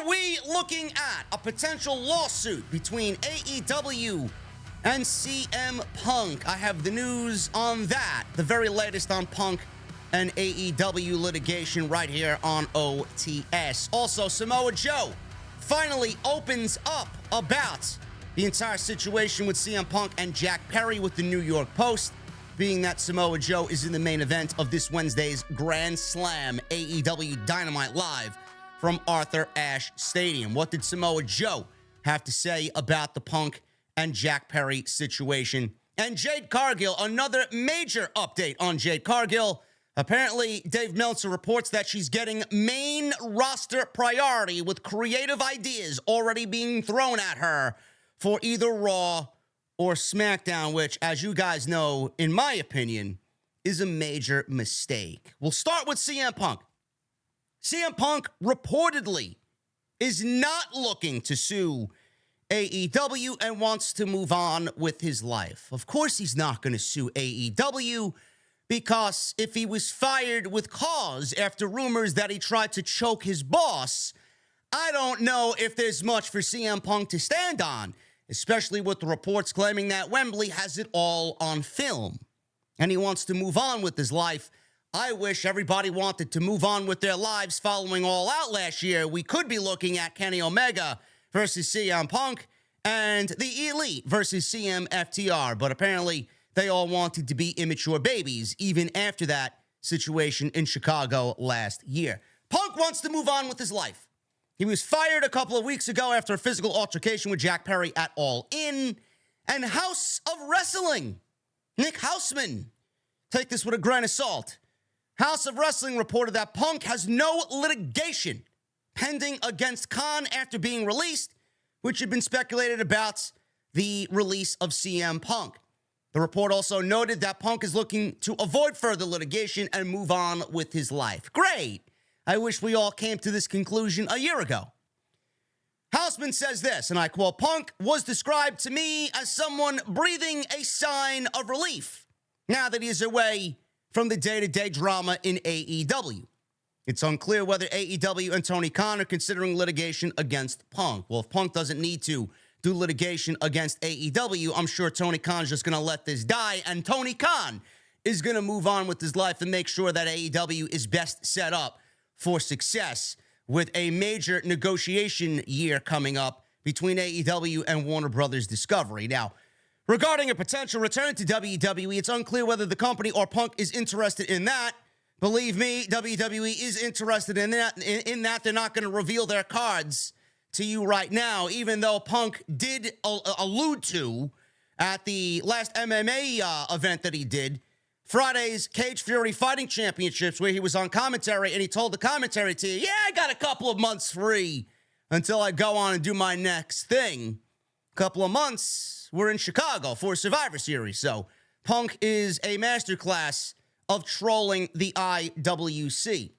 Are we looking at a potential lawsuit between AEW and CM Punk? I have the news on that, the very latest on Punk and AEW litigation right here on OTS. Also, Samoa Joe finally opens up about the entire situation with CM Punk and Jack Perry with the New York Post, being that Samoa Joe is in the main event of this Wednesday's Grand Slam AEW Dynamite Live from Arthur Ashe Stadium. What did Samoa Joe have to say about the Punk and Jack Perry situation? And Jade Cargill, another major update on Jade Cargill. Apparently, Dave Meltzer reports that she's getting main roster priority with creative ideas already being thrown at her for either Raw or SmackDown, which, as you guys know, in my opinion, is a major mistake. We'll start with CM Punk. CM Punk reportedly is not looking to sue AEW and wants to move on with his life. Of course he's not going to sue AEW, because if he was fired with cause after rumors that he tried to choke his boss, I don't know if there's much for CM Punk to stand on, especially with the reports claiming that Wembley has it all on film and he wants to move on with his life. I wish everybody wanted to move on with their lives following All Out last year. We could be looking at Kenny Omega versus CM Punk and the Elite versus CM FTR, but apparently they all wanted to be immature babies even after that situation in Chicago last year. Punk wants to move on with his life. He was fired a couple of weeks ago after a physical altercation with Jack Perry at All In. And House of Wrestling, Nick Hausman, take this with a grain of salt. House of Wrestling reported that Punk has no litigation pending against Khan after being released, which had been speculated about the release of CM Punk. The report also noted that Punk is looking to avoid further litigation and move on with his life. Great. I wish we all came to this conclusion a year ago. Hausman says this, and I quote, "Punk was described to me as someone breathing a sign of relief now that he is away from the day-to-day drama in AEW. It's unclear whether AEW and Tony Khan are considering litigation against Punk." Well, if Punk doesn't need to do litigation against AEW, I'm sure Tony Khan's just going to let this die, and Tony Khan is going to move on with his life and make sure that AEW is best set up for success with a major negotiation year coming up between AEW and Warner Brothers Discovery. Now, regarding a potential return to WWE, it's unclear whether the company or Punk is interested in that. Believe me, WWE is interested in that. They're not going to reveal their cards to you right now, even though Punk did allude to at the last MMA event that he did, Friday's Cage Fury Fighting Championships, where he was on commentary, and he told the commentary team, "Yeah, I got a couple of months free until I go on and do my next thing." Couple of months, we're in Chicago for Survivor Series, so Punk is a masterclass of trolling the IWC.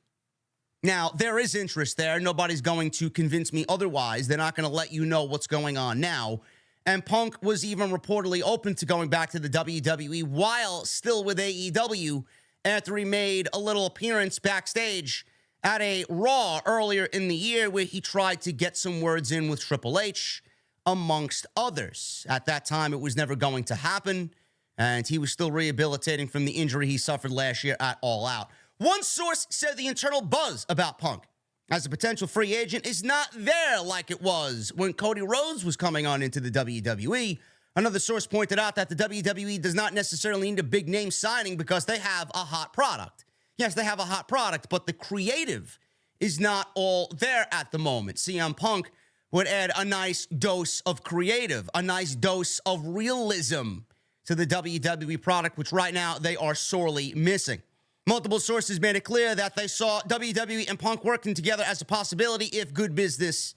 Now, there is interest there. Nobody's going to convince me otherwise. They're not going to let you know what's going on now. And Punk was even reportedly open to going back to the WWE while still with AEW after he made a little appearance backstage at a Raw earlier in the year where he tried to get some words in with Triple H, amongst others. At that time, it was never going to happen, and he was still rehabilitating from the injury he suffered last year at All Out. One source said the internal buzz about Punk as a potential free agent is not there like it was when Cody Rhodes was coming on into the WWE. Another source pointed out that the WWE does not necessarily need a big name signing because they have a hot product. Yes, they have a hot product, but the creative is not all there at the moment. CM Punk would add a nice dose of creative, a nice dose of realism to the WWE product, which right now they are sorely missing. Multiple sources made it clear that they saw WWE and Punk working together as a possibility if good business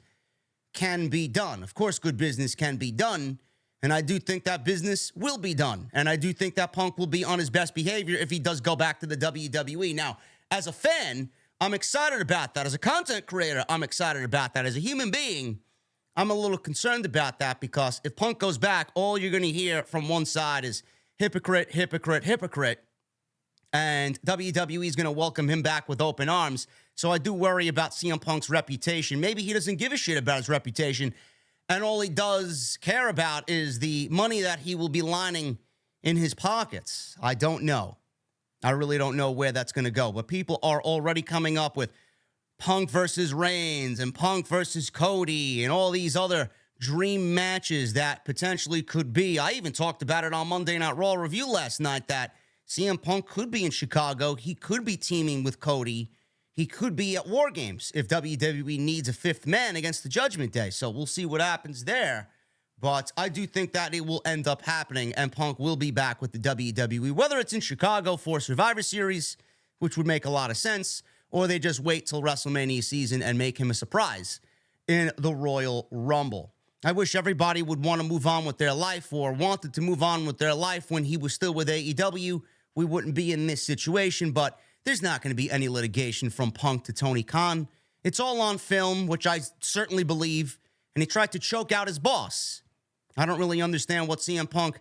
can be done. Of course, good business can be done, and I do think that business will be done. And I do think that Punk will be on his best behavior if he does go back to the WWE. Now, as a fan, I'm excited about that. As a content creator, I'm excited about that. As a human being, I'm a little concerned about that because if Punk goes back, all you're going to hear from one side is hypocrite, hypocrite, hypocrite. And WWE is going to welcome him back with open arms. So I do worry about CM Punk's reputation. Maybe he doesn't give a shit about his reputation, and all he does care about is the money that he will be lining in his pockets. I don't know. I really don't know where that's going to go. But people are already coming up with Punk versus Reigns and Punk versus Cody and all these other dream matches that potentially could be. I even talked about it on Monday Night Raw Review last night that CM Punk could be in Chicago. He could be teaming with Cody. He could be at War Games if WWE needs a fifth man against the Judgment Day. So we'll see what happens there. But I do think that it will end up happening, and Punk will be back with the WWE, whether it's in Chicago for Survivor Series, which would make a lot of sense, or they just wait till WrestleMania season and make him a surprise in the Royal Rumble. I wish everybody would want to move on with their life or wanted to move on with their life when he was still with AEW. We wouldn't be in this situation, but there's not going to be any litigation from Punk to Tony Khan. It's all on film, which I certainly believe, and he tried to choke out his boss. I don't really understand what CM Punk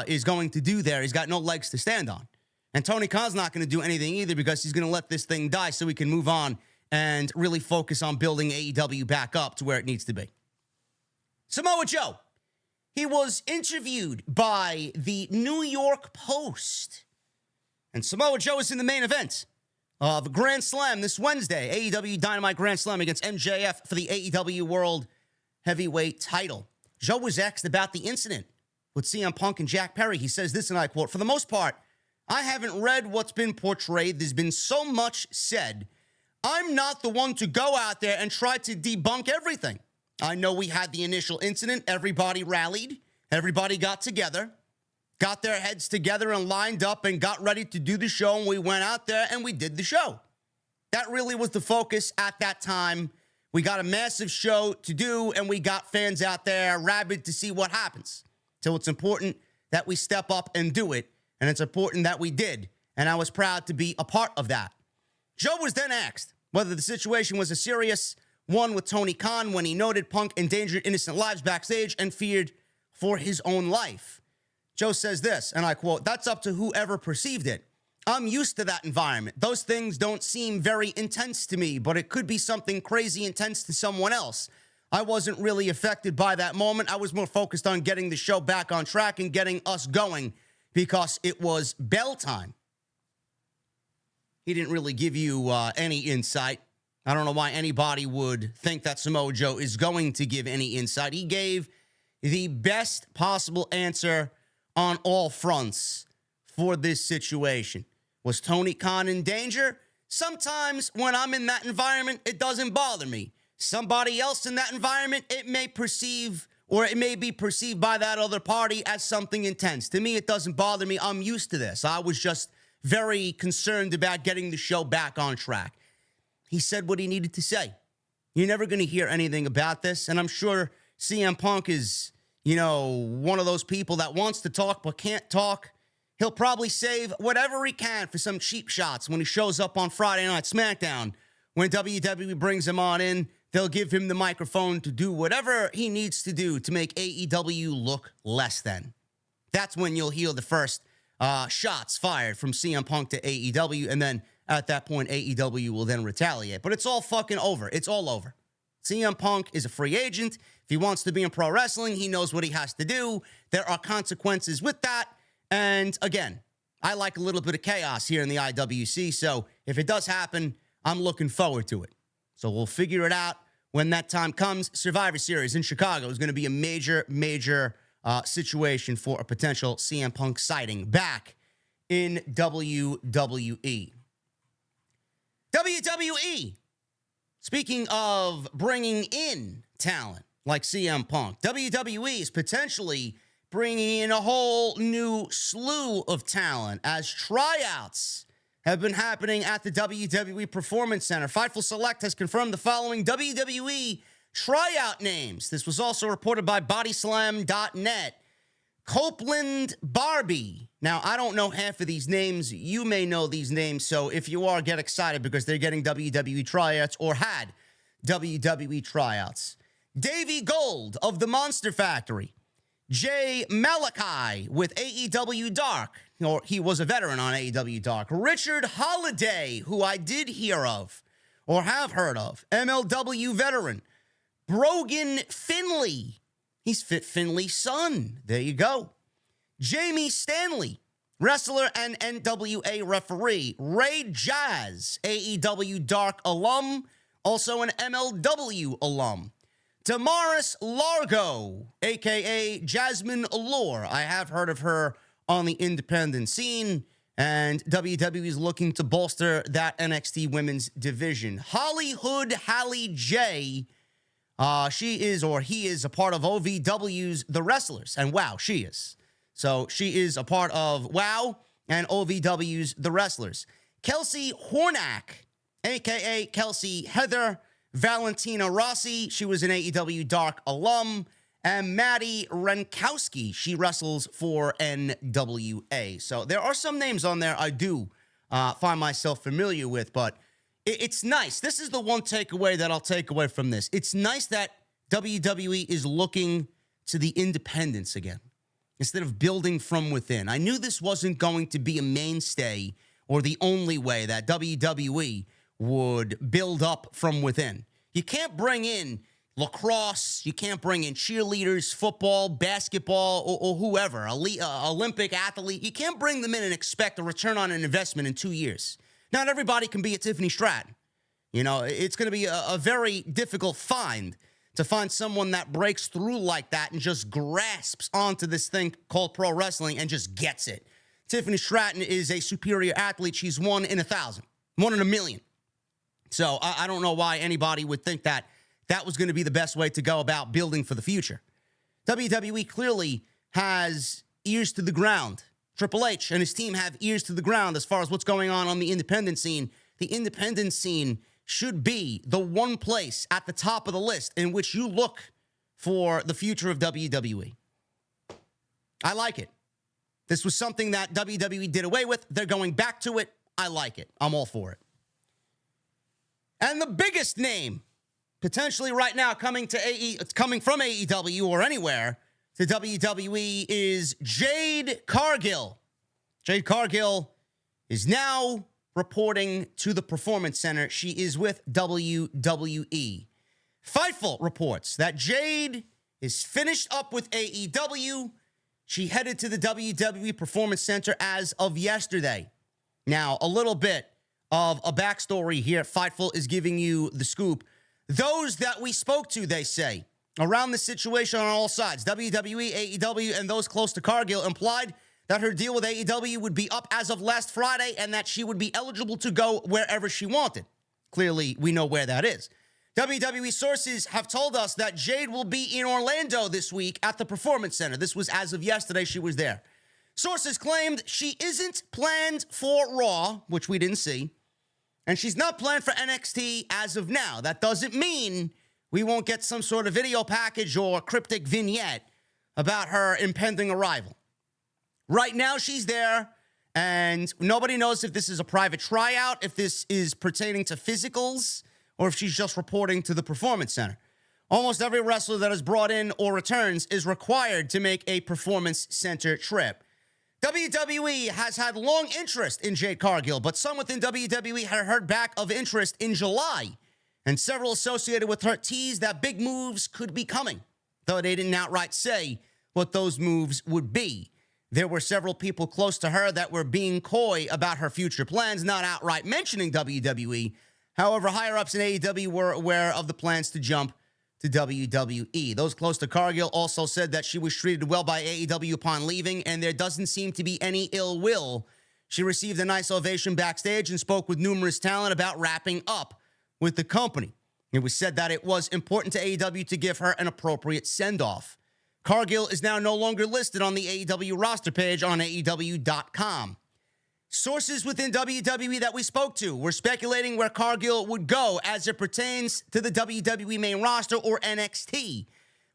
is going to do there. He's got no legs to stand on. And Tony Khan's not going to do anything either because he's going to let this thing die so he can move on and really focus on building AEW back up to where it needs to be. Samoa Joe. He was interviewed by the New York Post. And Samoa Joe is in the main event of the Grand Slam this Wednesday. AEW Dynamite Grand Slam against MJF for the AEW World Heavyweight title. Joe was asked about the incident with CM Punk and Jack Perry. He says this, and I quote, "For the most part, I haven't read what's been portrayed. There's been so much said. I'm not the one to go out there and try to debunk everything. I know we had the initial incident. Everybody rallied. Everybody got together, got their heads together and lined up and got ready to do the show. And we went out there and we did the show. That really was the focus at that time. We got a massive show to do and we got fans out there rabid to see what happens. So it's important that we step up and do it. And it's important that we did. And I was proud to be a part of that." Joe was then asked whether the situation was a serious one with Tony Khan when he noted Punk endangered innocent lives backstage and feared for his own life. Joe says this, and I quote, "That's up to whoever perceived it. I'm used to that environment. Those things don't seem very intense to me, but it could be something crazy intense to someone else. I wasn't really affected by that moment. I was more focused on getting the show back on track and getting us going because it was bell time." He didn't really give you any insight. I don't know why anybody would think that Samoa Joe is going to give any insight. He gave the best possible answer on all fronts for this situation. Was Tony Khan in danger? Sometimes when I'm in that environment, it doesn't bother me. Somebody else in that environment, it may perceive, or it may be perceived by that other party as something intense. To me, it doesn't bother me. I'm used to this. I was just very concerned about getting the show back on track. He said what he needed to say. You're never going to hear anything about this, and I'm sure CM Punk is, one of those people that wants to talk but can't talk. He'll probably save whatever he can for some cheap shots when he shows up on Friday Night SmackDown. When WWE brings him on in, they'll give him the microphone to do whatever he needs to do to make AEW look less than. That's when you'll hear the first shots fired from CM Punk to AEW, and then at that point, AEW will then retaliate. But it's all fucking over. It's all over. CM Punk is a free agent. If he wants to be in pro wrestling, he knows what he has to do. There are consequences with that. And again, I like a little bit of chaos here in the IWC. So if it does happen, I'm looking forward to it. So we'll figure it out when that time comes. Survivor Series in Chicago is going to be a major, major situation for a potential CM Punk sighting back in WWE. WWE. Speaking of bringing in talent like CM Punk, WWE is potentially bringing in a whole new slew of talent as tryouts have been happening at the WWE Performance Center. Fightful Select has confirmed the following WWE tryout names. This was also reported by Bodyslam.net. Copeland Barbie. Now, I don't know half of these names. You may know these names, so if you are, get excited because they're getting WWE tryouts or had WWE tryouts. Davey Gold of the Monster Factory. Jay Malachi with AEW Dark, or he was a veteran on AEW Dark. Richard Holiday, who I did hear of or have heard of. MLW veteran Brogan Finley. He's Fit Finley's son. There you go. Jamie Stanley, wrestler and NWA referee. Ray Jazz, AEW Dark alum, also an MLW alum. Damaris Largo, a.k.a. Jasmine Allure. I have heard of her on the independent scene, and WWE is looking to bolster that NXT women's division. Hollywood Hallie J, she is, or he is, a part of OVW's The Wrestlers, and wow, she is. So she is a part of WOW and OVW's The Wrestlers. Kelsey Hornack, a.k.a. Kelsey Heather Valentina Rossi. She was an AEW Dark alum. And Maddie Renkowski. She wrestles for NWA. So there are some names on there I do find myself familiar with, but it's nice. This is the one takeaway that I'll take away from this. It's nice that WWE is looking to the independents again, instead of building from within. I knew this wasn't going to be a mainstay or the only way that WWE would build up from within. You can't bring in lacrosse, you can't bring in cheerleaders, football, basketball, or whoever, Olympic athlete. You can't bring them in and expect a return on an investment in 2 years. Not everybody can be a Tiffany Stratton. You know, it's going to be a very difficult find to find someone that breaks through like that and just grasps onto this thing called pro wrestling and just gets it. Tiffany Stratton is a superior athlete. She's 1 in 1,000, 1 in a million. So I don't know why anybody would think that that was going to be the best way to go about building for the future. WWE clearly has ears to the ground. Triple H and his team have ears to the ground as far as what's going on the independent scene. The independent scene should be the one place at the top of the list in which you look for the future of WWE. I like it. This was something that WWE did away with. They're going back to it. I like it. I'm all for it. And the biggest name, potentially right now, coming from AEW or anywhere to WWE is Jade Cargill. Jade Cargill is now reporting to the Performance Center. She is with WWE. Fightful reports that Jade is finished up with AEW. She headed to the WWE Performance Center as of yesterday. Now, a little bit of a backstory here. Fightful is giving you the scoop. Those that we spoke to, they say, around the situation on all sides, WWE, AEW, and those close to Cargill, implied that her deal with AEW would be up as of last Friday and that she would be eligible to go wherever she wanted. Clearly, we know where that is. WWE sources have told us that Jade will be in Orlando this week at the Performance Center. This was as of yesterday. She was there. Sources claimed she isn't planned for Raw, which we didn't see, and she's not planned for NXT as of now. That doesn't mean we won't get some sort of video package or cryptic vignette about her impending arrival. Right now, she's there, and nobody knows if this is a private tryout, if this is pertaining to physicals, or if she's just reporting to the Performance Center. Almost every wrestler that is brought in or returns is required to make a Performance Center trip. WWE has had long interest in Jade Cargill, but some within WWE had heard back of interest in July, and several associated with her teased that big moves could be coming, though they didn't outright say what those moves would be. There were several people close to her that were being coy about her future plans, not outright mentioning WWE. However, higher-ups in AEW were aware of the plans to jump to WWE. Those close to Cargill also said that she was treated well by AEW upon leaving, and there doesn't seem to be any ill will. She received a nice ovation backstage and spoke with numerous talent about wrapping up with the company. It was said that it was important to AEW to give her an appropriate send-off. Cargill is now no longer listed on the AEW roster page on AEW.com. Sources within WWE that we spoke to were speculating where Cargill would go as it pertains to the WWE main roster or NXT.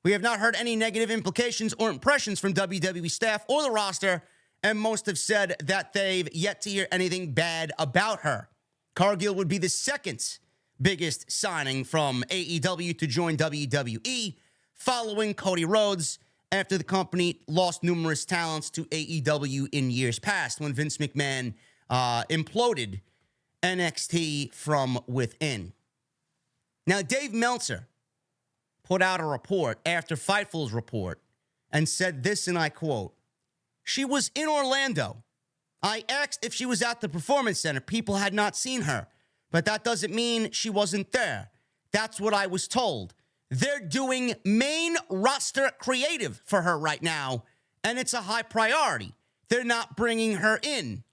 We have not heard any negative implications or impressions from WWE staff or the roster, and most have said that they've yet to hear anything bad about her. Cargill would be the second biggest signing from AEW to join WWE, following Cody Rhodes, after the company lost numerous talents to AEW in years past when Vince McMahon imploded NXT from within. Now, Dave Meltzer put out a report after Fightful's report and said this, and I quote, "She was in Orlando. I asked if she was at the Performance Center. People had not seen her, but that doesn't mean she wasn't there. That's what I was told. They're doing main roster creative for her right now, and it's a high priority. They're not bringing her in, ...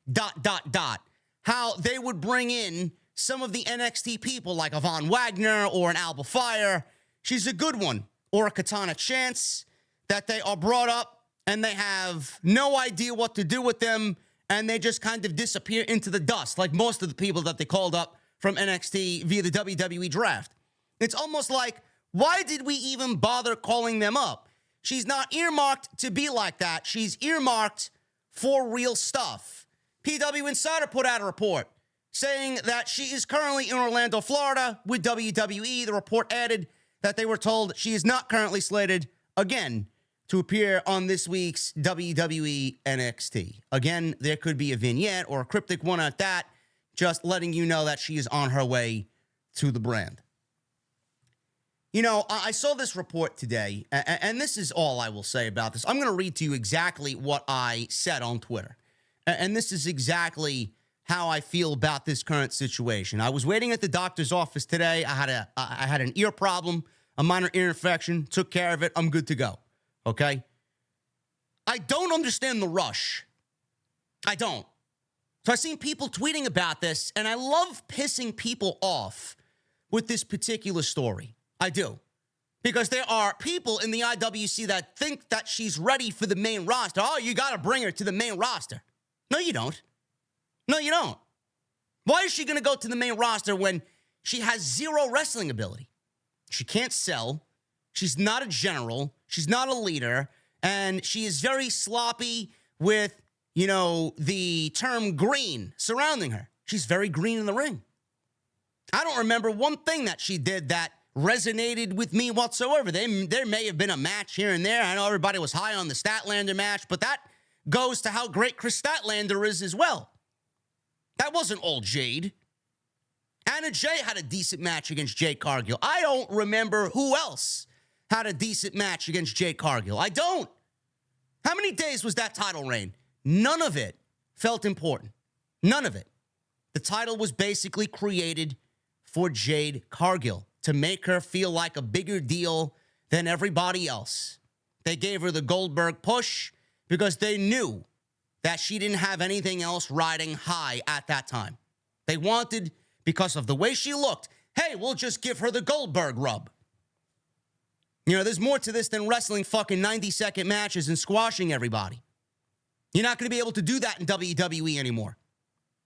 How they would bring in some of the NXT people like a Von Wagner or an Alba Fire. She's a good one. Or a Katana Chance, that they are brought up and they have no idea what to do with them, and they just kind of disappear into the dust, like most of the people that they called up from NXT via the WWE draft. It's almost like, why did we even bother calling them up? She's not earmarked to be like that. She's earmarked for real stuff. PW Insider put out a report saying that she is currently in Orlando, Florida with WWE. The report added that they were told she is not currently slated again to appear on this week's WWE NXT. Again, there could be a vignette or a cryptic one at that, just letting you know that she is on her way to the brand. You know, I saw this report today, and this is all I will say about this. I'm going to read to you exactly what I said on Twitter. And this is exactly how I feel about this current situation. I was waiting at the doctor's office today. I had an ear problem, a minor ear infection, took care of it. I'm good to go, okay? I don't understand the rush. I don't. So I've seen people tweeting about this, and I love pissing people off with this particular story. I do. Because there are people in the IWC that think that she's ready for the main roster. Oh, you got to bring her to the main roster. No, you don't. No, you don't. Why is she going to go to the main roster when she has zero wrestling ability? She can't sell. She's not a general. She's not a leader. And she is very sloppy with, you know, the term green surrounding her. She's very green in the ring. I don't remember one thing that she did that resonated with me whatsoever. There may have been a match here and there. I know everybody was high on the Statlander match, but that goes to how great Chris Statlander is as well. That wasn't all Jade. Anna Jay had a decent match against Jade Cargill. I don't remember who else had a decent match against Jade Cargill. I don't. How many days was that title reign? None of it felt important. None of it. The title was basically created for Jade Cargill to make her feel like a bigger deal than everybody else. They gave her the Goldberg push because they knew that she didn't have anything else riding high at that time. They wanted, because of the way she looked, hey, we'll just give her the Goldberg rub. You know, there's more to this than wrestling fucking 90-second matches and squashing everybody. You're not going to be able to do that in WWE anymore.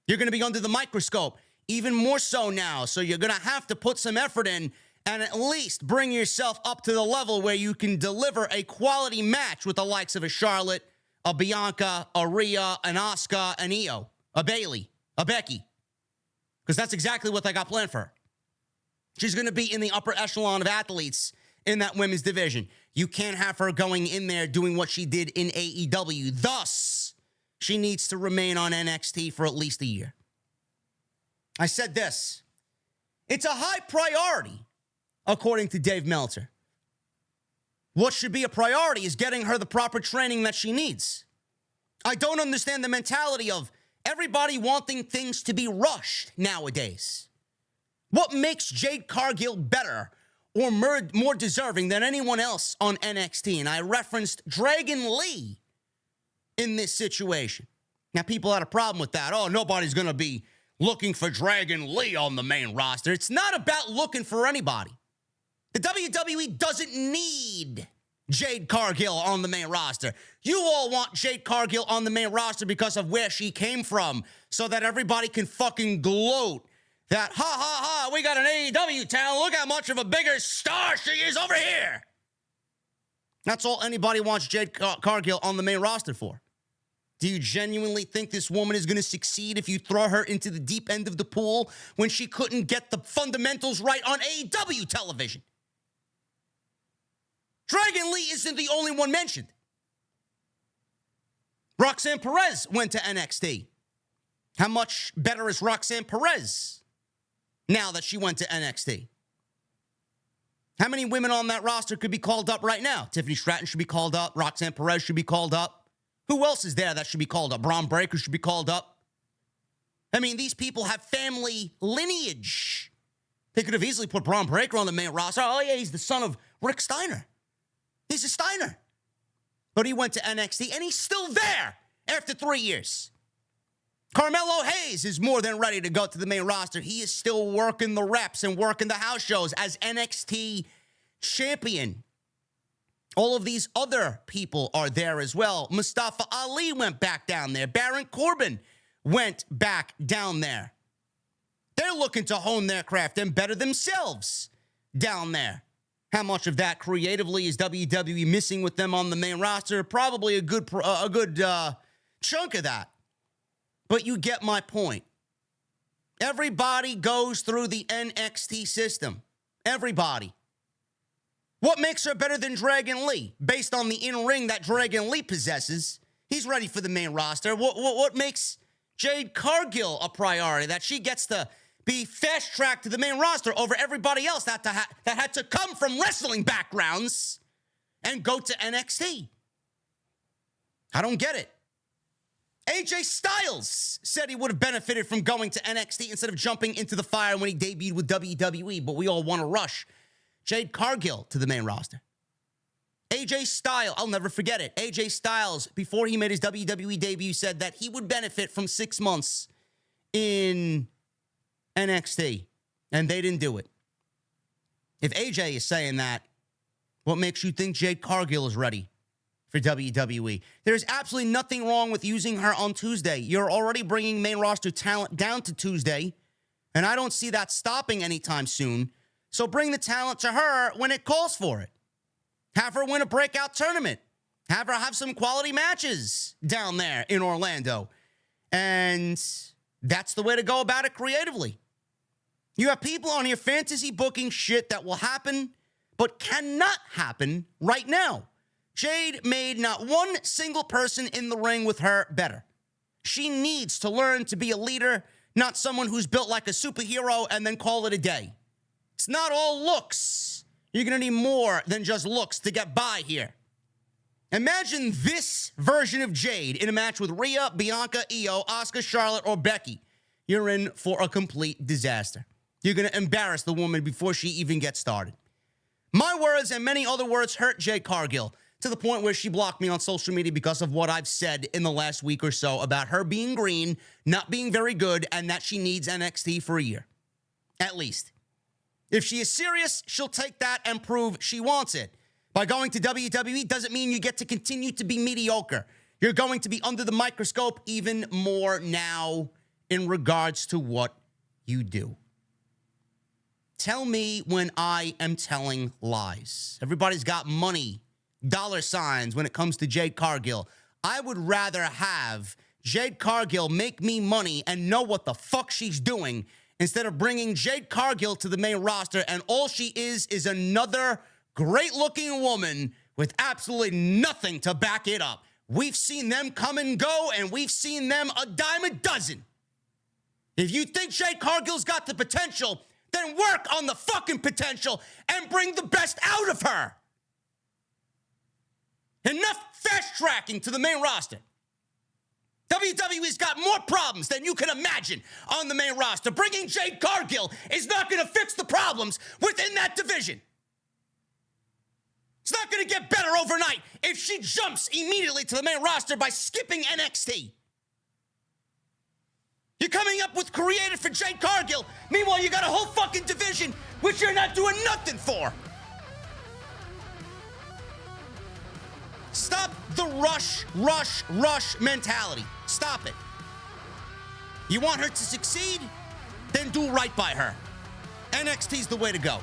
You're going to be under the microscope, even more so now. So you're going to have to put some effort in and at least bring yourself up to the level where you can deliver a quality match with the likes of a Charlotte, a Bianca, a Rhea, an Asuka, an Io, a Bayley, a Becky. Because that's exactly what they got planned for her. She's going to be in the upper echelon of athletes in that women's division. You can't have her going in there doing what she did in AEW. Thus, she needs to remain on NXT for at least a year. I said this. It's a high priority, according to Dave Meltzer. What should be a priority is getting her the proper training that she needs. I don't understand the mentality of everybody wanting things to be rushed nowadays. What makes Jade Cargill better or more deserving than anyone else on NXT? And I referenced Dragon Lee in this situation. Now, people had a problem with that. Oh, nobody's going to be looking for Dragon Lee on the main roster. It's not about looking for anybody. The WWE doesn't need Jade Cargill on the main roster. You all want Jade Cargill on the main roster because of where she came from, so that everybody can fucking gloat that, ha, ha, ha, we got an AEW talent. Look how much of a bigger star she is over here. That's all anybody wants Jade Cargill on the main roster for. Do you genuinely think this woman is going to succeed if you throw her into the deep end of the pool when she couldn't get the fundamentals right on AEW television? Dragon Lee isn't the only one mentioned. Roxanne Perez went to NXT. How much better is Roxanne Perez now that she went to NXT? How many women on that roster could be called up right now? Tiffany Stratton should be called up. Roxanne Perez should be called up. Who else is there that should be called up? Braun Breaker should be called up. I mean, these people have family lineage. They could have easily put Braun Breaker on the main roster. Oh, yeah, he's the son of Rick Steiner. He's a Steiner. But he went to NXT, and he's still there after 3 years. Carmelo Hayes is more than ready to go to the main roster. He is still working the reps and working the house shows as NXT champion. All of these other people are there as well. Mustafa Ali went back down there. Baron Corbin went back down there. They're looking to hone their craft and better themselves down there. How much of that creatively is WWE missing with them on the main roster? Probably a good chunk of that. But you get my point. Everybody goes through the NXT system. Everybody. What makes her better than Dragon Lee? Based on the in-ring that Dragon Lee possesses, he's ready for the main roster. What makes Jade Cargill a priority? That she gets to be fast-tracked to the main roster over everybody else that had to come from wrestling backgrounds and go to NXT. I don't get it. AJ Styles said he would have benefited from going to NXT instead of jumping into the fire when he debuted with WWE, but we all want to rush Jade Cargill to the main roster. AJ Styles, I'll never forget it. AJ Styles, before he made his WWE debut, said that he would benefit from 6 months in NXT, and they didn't do it. If AJ is saying that, what makes you think Jade Cargill is ready for WWE? There's absolutely nothing wrong with using her on Tuesday. You're already bringing main roster talent down to Tuesday, and I don't see that stopping anytime soon. So bring the talent to her when it calls for it. Have her win a breakout tournament. Have her have some quality matches down there in Orlando. And that's the way to go about it creatively. You have people on your fantasy booking shit that will happen, but cannot happen right now. Jade made not one single person in the ring with her better. She needs to learn to be a leader, not someone who's built like a superhero and then call it a day. It's not all looks. You're going to need more than just looks to get by here. Imagine this version of Jade in a match with Rhea, Bianca, Io, Asuka, Charlotte, or Becky. You're in for a complete disaster. You're going to embarrass the woman before she even gets started. My words and many other words hurt Jade Cargill to the point where she blocked me on social media because of what I've said in the last week or so about her being green, not being very good, and that she needs NXT for a year. At least. If she is serious, she'll take that and prove she wants it. By going to WWE doesn't mean you get to continue to be mediocre. You're going to be under the microscope even more now in regards to what you do. Tell me when I am telling lies. Everybody's got money, dollar signs when it comes to Jade Cargill. I would rather have Jade Cargill make me money and know what the fuck she's doing instead of bringing Jade Cargill to the main roster and all she is another great-looking woman with absolutely nothing to back it up. We've seen them come and go, and we've seen them a dime a dozen. If you think Jade Cargill's got the potential, then work on the fucking potential and bring the best out of her. Enough fast-tracking to the main roster. WWE's got more problems than you can imagine on the main roster. Bringing Jade Cargill is not going to fix the problems within that division. It's not going to get better overnight if she jumps immediately to the main roster by skipping NXT. You're coming up with creative for Jade Cargill. Meanwhile, you got a whole fucking division which you're not doing nothing for. Stop the rush mentality. Stop it. You want her to succeed? Then do right by her. NXT's the way to go.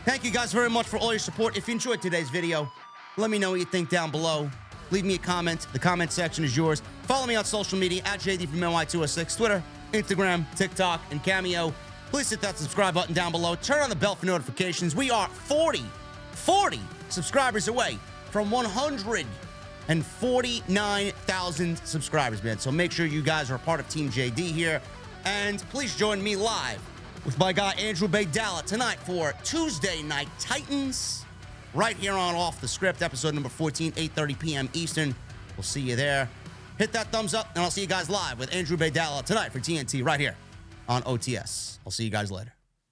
Thank you guys very much for all your support. If you enjoyed today's video, let me know what you think down below. Leave me a comment. The comment section is yours. Follow me on social media at JD from NY206, Twitter, Instagram, TikTok, and Cameo. Please hit that subscribe button down below. Turn on the bell for notifications. We are 40 subscribers away from 149,000 subscribers, man. So make sure you guys are a part of Team JD here. And please join me live with my guy Andrew Baydala tonight for Tuesday Night Titans, right here on Off the Script, episode number 14, 8:30 p.m. Eastern. We'll see you there. Hit that thumbs up, and I'll see you guys live with Andrew Baydala tonight for TNT right here on OTS. I'll see you guys later.